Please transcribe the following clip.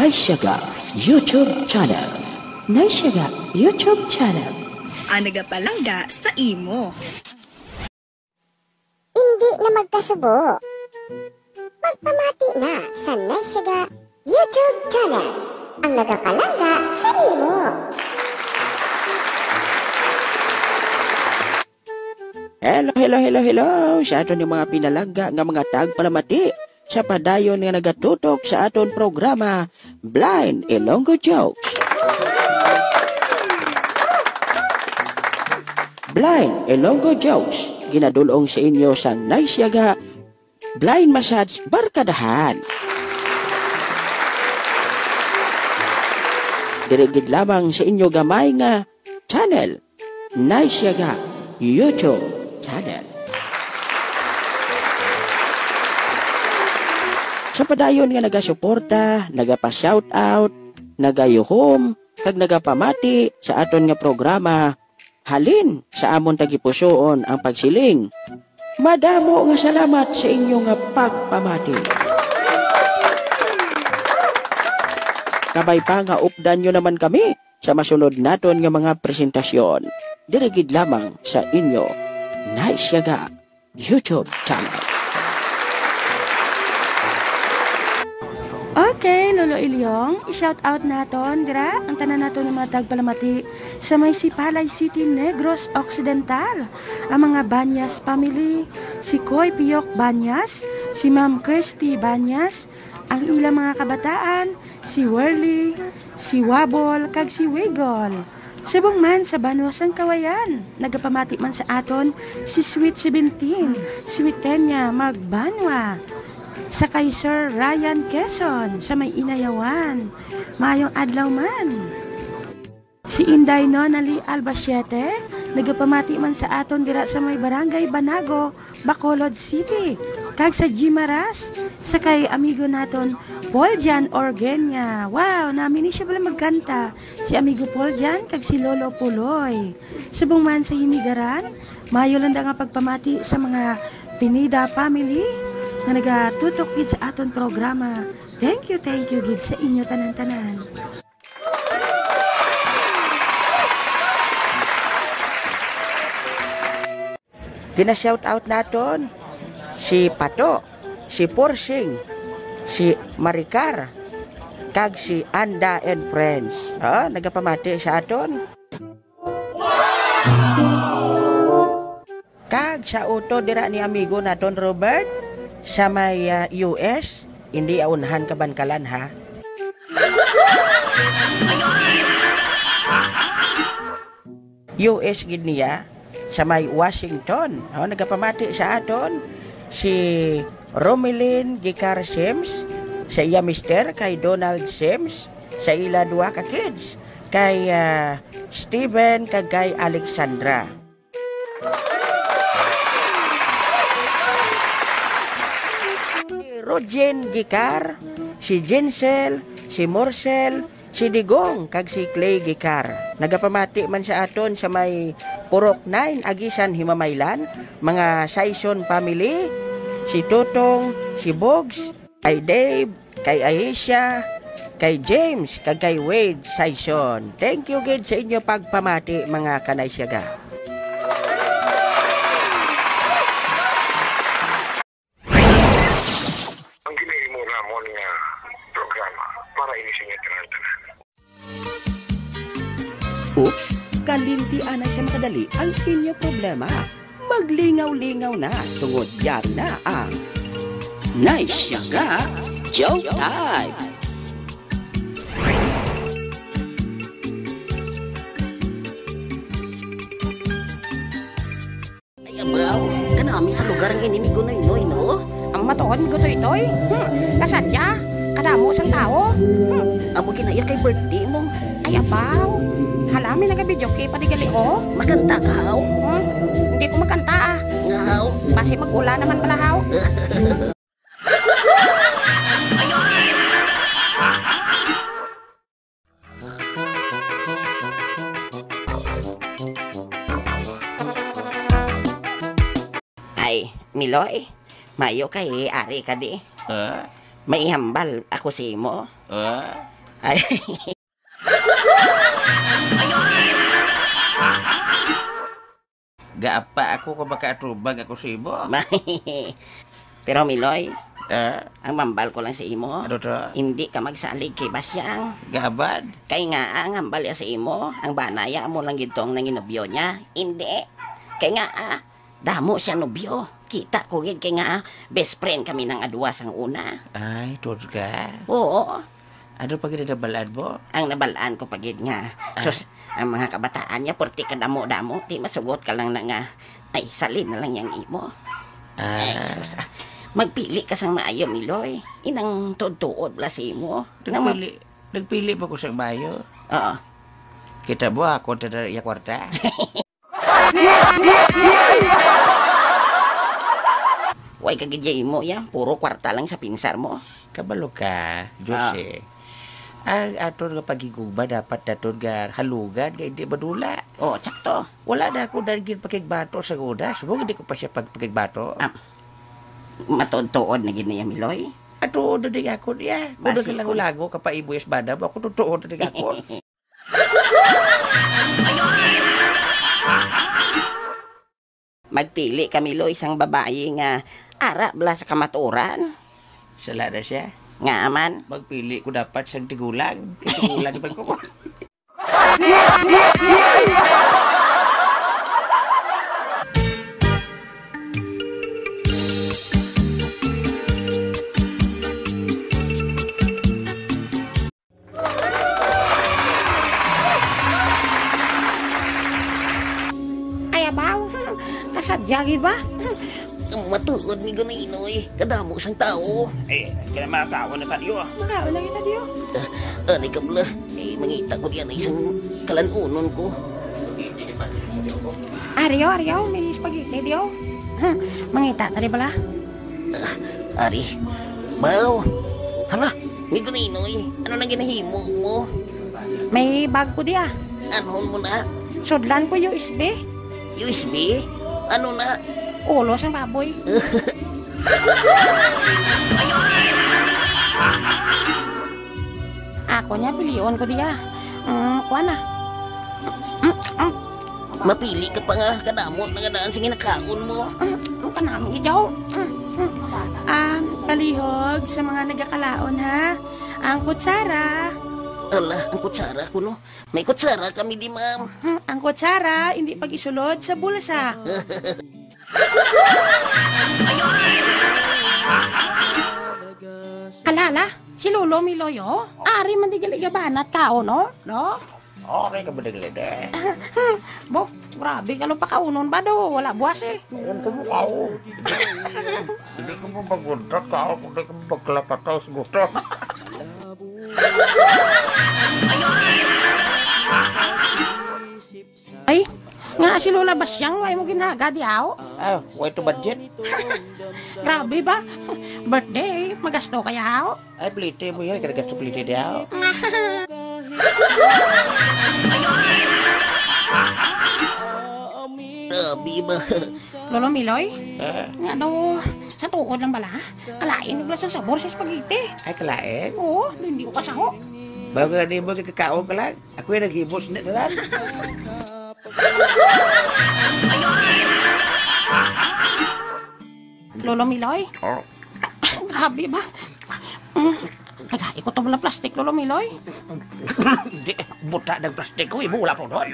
Naisyaga YouTube Channel. Naisyaga YouTube Channel. Ang nagapalangga sa imo. Hindi na magkasubo. Magpamati na sa Naisyaga YouTube Channel. Ang nagapalangga sa imo. Hello sa aton yung mga pinalangga nga mga tagpalamati sa padayon nga nagatutok sa aton programa Blind Ilonggo Jokes. Blind Ilonggo Jokes ginadulong sa inyo sa Naisyaga Blind Massage Barkadahan. Dirigid lamang sa inyo gamay nga channel Naisyaga YouTube Channel. Sa padayon nga nagasuporta, nagapa-shoutout, nagayuhom, kag nagapamati sa aton nga programa, halin sa amon tagipusoon ang pagsiling. Madamo nga salamat sa inyo nga pagpamati. Kabay pa nga updan nyo naman kami sa masunod naton nga mga presentasyon. Dirigid lamang sa inyo Naisyaga YouTube Channel. Okay, Lolo Ilyong, i-shout out naton dira ang tanan naton ng mga tagpalamati sa may Sipalay City, Negros Occidental. Ang mga Banyas family, si Koy Piyok Banyas, si Ma'am Christy Banyas, ang ilang mga kabataan, si Worley, si Wabol, kag si Wiggle. Subong man sa Banwasang Kawayan, nagapamati man sa aton si Sweet 17, Sweet Tenya Magbanwa, sa kay Sir Ryan Quezon, sa may Inayawan, mayong adlaw man. Si Inday Nonali Albacete, nagapamati man sa aton dira sa may Barangay Banago, Bacolod City, kag sa Gimaras, sa kay amigo naton Pauljan Orgenia. Wow, namin ni siya pala magkanta. Si amigo Pauljan kag si Lolo Puloy. Subong man sa Hinigaran, mayo lang nga pagpamati sa mga Pinida family na nagatutok gid sa aton programa. Thank you gid sa inyo tanan-tanan. Gina-shoutout naton si Pato, si Porsing, si Maricar, kag si Anda and Friends. Nagapamati sa aton. Kag sa auto dira ni amigo naton Robert sa may US, hindi aunahan kabankalan ha. US gid niya sa may Washington. Nagapamati sa aton si Romelyn Gicar Sims, sa iya mister kay Donald Sims, sa ila duha ka kids kay Steven kag kay Alexandra. Si Rogen Gicar, si Jinsel, si Morcel, si Digong kag si Clay Gicar. Nagapamati man sa aton sa may Purok 9 Agisan Himamaylan, mga Saison family, si Tutong, si Bogs, kay Dave, kay Aisha, kay James, kag kay Wade Saison. Thank you gid sa inyo pagpamati mga Kanaisyaga. Ang ginahimo namon nga programa para inising tanan-tanan. Oops, kalinti anay sa makadali ang inyo problema. Maglingaw-lingaw na tungod yari na ang Naisyaga Joke Time! Ay abaw, kanami sa lugar ang inimig ko na inoy, no? Ang matuon ko toy-toy. Kasadya, kadamo sang tao. Amo ginaya kay birthday mo. Ay abaw, halami nagabidyo kay patigali ko. Makanta ka, haw? Hindi ko magkanta ah. Nga, haw? Basi mag-ula naman pala haw. Ay, Miloy, mayo kay ari ka di. May hambal ako si mo. Ay, Gaapa ako kung makaatubag ako sa imo. pero Miloy, Eh, ang mambal ko lang sa imo, ano to? hindi ka magsalig kay Basyang. Gaabad? Kay nga ang hambal ya sa imo, ang banaya mo lang gitong nanginobyo niya. Hindi. Kay nga damo siya nobyo. Kita ko gid kay nga best friend kami ng aduwas ang una. Ay, tod ka. Oo, Ano pa ginabalad mo? ang nabalaan ko pagid nga. Sus, ang mga kabataan niya, porti ka damo-damo, di masugot ka lang na nga, ay, salin na lang yang imo. Ay, sus, magpili ka sang maayo, Miloy. Inang tuod-tuod bala sa imo. Nagpili ba ko sa mayo? Oo. Kita mo ako tada iya kwarta. Way kagidya mo ya, puro kwarta lang sa pinsar mo. Kabalo ka, Jose. Ang aton nga pagiguba dapat daton nga halugan kay di badula. Oo, tsakto. Wala na ako daging pakigbato sa gudas. Huwag hindi ko pa siya pakigbato. Matod-tuod na gid niya, Miloy. Ato na din ako niya. Kung Basi nagkalang ko. ulago ka pa ibuyas bada mo, ako totoo na din ako. Magpili ka, Miloy, isang babae nga ara bala sa kamaturan. Sala na siya. Nga man. Magpili ko dapat siyang tigulang. Kasi tigulang di ba ko? Ay, abaw. Kasadya gid ba? Matuod ni Guninoy, kadamo sang tao. Eh, kaya mga tao na tayo. Makaon lang kita diyo. Ani ka pala, mangita ko diyan isang kalanunon ko. Aryo, may spaghetti diyo. Mangita tadi bala. Ari, baw. Hala, ni Guninoy, ano na ginahimo mo? May bag ko diya. Anon mo na? Sudlan ko USB. USB? Ano na? Ulo sang baboy. Ako niya pilion ko diya. Kuha na. Mapili ka pa nga, kadamo na kadaan sa ginakaon mo. Ano ka namin ijaw? Palihog sa mga nagakalaon ha. Ang kutsara. Ala, ang kutsara ko no. May kutsara kami di ma'am. Ang kutsara, hindi pag isulod sa bulsa. Kalala, si Lolo Miloyo, ari man di galigabanat kao, no? No? Okay ka ba naglede? Bo, grabe ka pa kaunon ba do? Wala buwas eh. Alam ko mo kao. Hindi ko mo magunta kao kung hindi ko magklapataw sa gusto. Ay, nga si Lola Basyang, way mo ginaga diyaw. Ah, way to budget. Grabe ba? Birthday, magasto kaya Ay, plite mo yan. Kaya gasto plite diyaw. Grabe ba? Lolo Miloy, Ah, nga daw, sa tukod lang bala, kalain naglas ang sabor sa spaghetti. ay, kalain. Oo, hindi ko kasaho. Bago nga di mo kakakaon ka lang. Ako yung naghibos na lang. Lolo Miloy, Oh. grabe ba? Nagay ko itong plastic, Lolo Miloy. Hindi, buta ng plastic ko. Ibo, wala po doon.